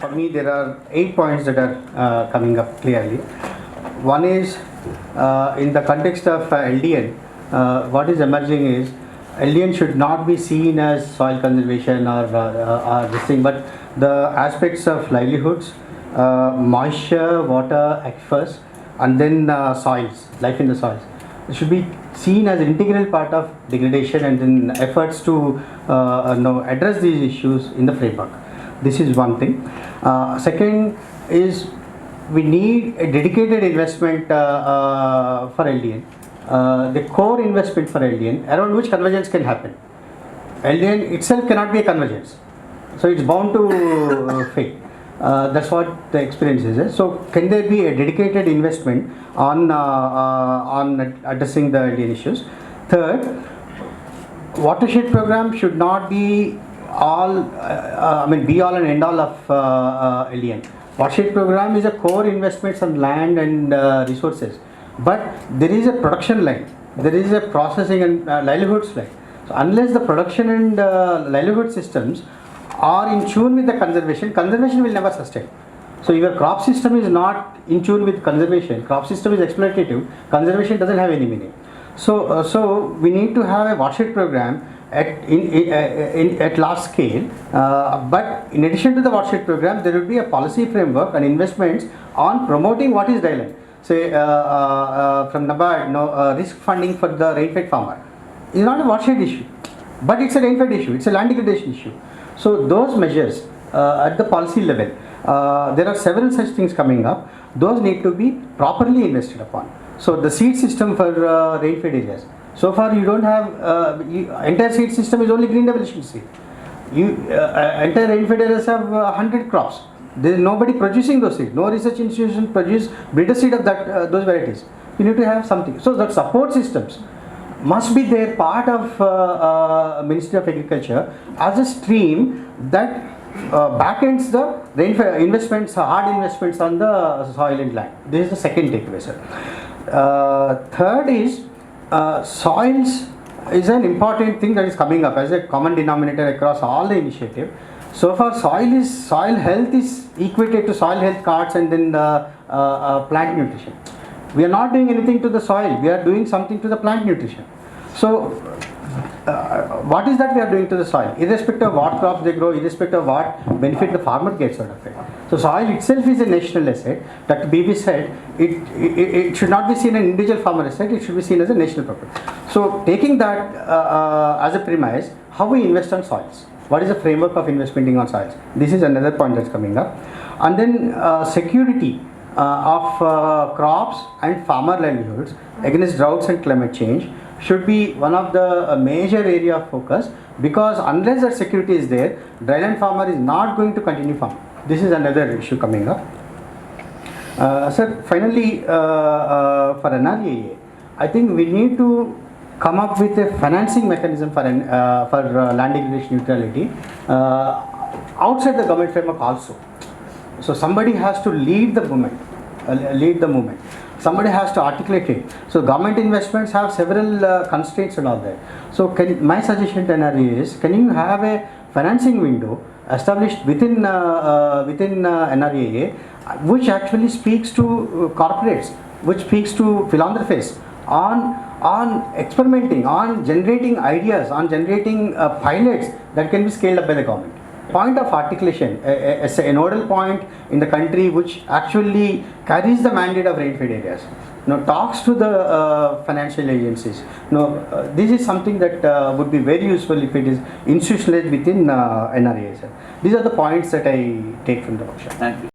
for me there are 8 points that are coming up clearly. One is in the context of LDN, what is emerging is LDN should not be seen as soil conservation or this thing, but the aspects of livelihoods, moisture, water, aquifers, and then soils, life in the soils. It should be seen as an integral part of degradation and then efforts to address these issues in the framework. This is one thing. Second is we need a dedicated investment for LDN. The core investment for LDN around which convergence can happen. LDN itself cannot be a convergence, so it's bound to fail. That's what the experience is. So can there be a dedicated investment on addressing the LDN issues? Third, watershed program should not be all be all and end all of LDN. Watershed program is a core investments on land and resources, but there is a production line, there is a processing and livelihoods line. So unless the production and livelihood systems are in tune with the conservation, conservation will never sustain. So your crop system is not in tune with conservation, crop system is exploitative, conservation doesn't have any meaning. So we need to have a watershed program at large scale, but in addition to the watershed program, there will be a policy framework and investments on promoting what is dryland. Say from NABARD, risk funding for the rainfed farmer is not a watershed issue, but it's a rainfed issue, it's a land degradation issue. So those measures at the policy level, there are several such things coming up. Those need to be properly invested upon. So the seed system for rainfed areas. So far you don't have entire seed system is only green demolition seed. Entire rainfed areas have 100 crops. There is nobody producing those seeds. No research institution produce breeder seed of that those varieties. You need to have something. So that support systems must be there, part of Ministry of Agriculture as a stream that backends the rainfed investments, hard investments on the soil and land. This is the second takeaway, sir. Third is soils is an important thing that is coming up as a common denominator across all the initiative. So far soil health is equated to soil health cards and then the plant nutrition. We are not doing anything to the soil, we are doing something to the plant nutrition. So what is that we are doing to the soil? Irrespective of what crops they grow, irrespective of what benefit the farmer gets out of it. So soil itself is a national asset. Dr. BB said it should not be seen as an individual farmer asset, it should be seen as a national property. So taking that as a premise, how we invest on soils? What is the framework of investing on soils? This is another point that's coming up. And then security of crops and farmer livelihoods against droughts and climate change should be one of the major area of focus, because unless that security is there, dryland farmer is not going to continue farming. This is another issue coming up. Sir, finally for NREA, I think we need to come up with a financing mechanism for land degradation neutrality outside the government framework also. So somebody has to lead the movement. Somebody has to articulate it. So government investments have several constraints and all that. So my suggestion to NREA is, can you have a financing window established within NREA, which actually speaks to corporates, which speaks to philanthropists on experimenting, on generating ideas, on generating pilots that can be scaled up by the government. Point of articulation, a nodal point in the country which actually carries the mandate of rainfed areas. Talks to the financial agencies. This is something that would be very useful if it is institutionalized within NREA. These are the points that I take from the workshop. Thank you.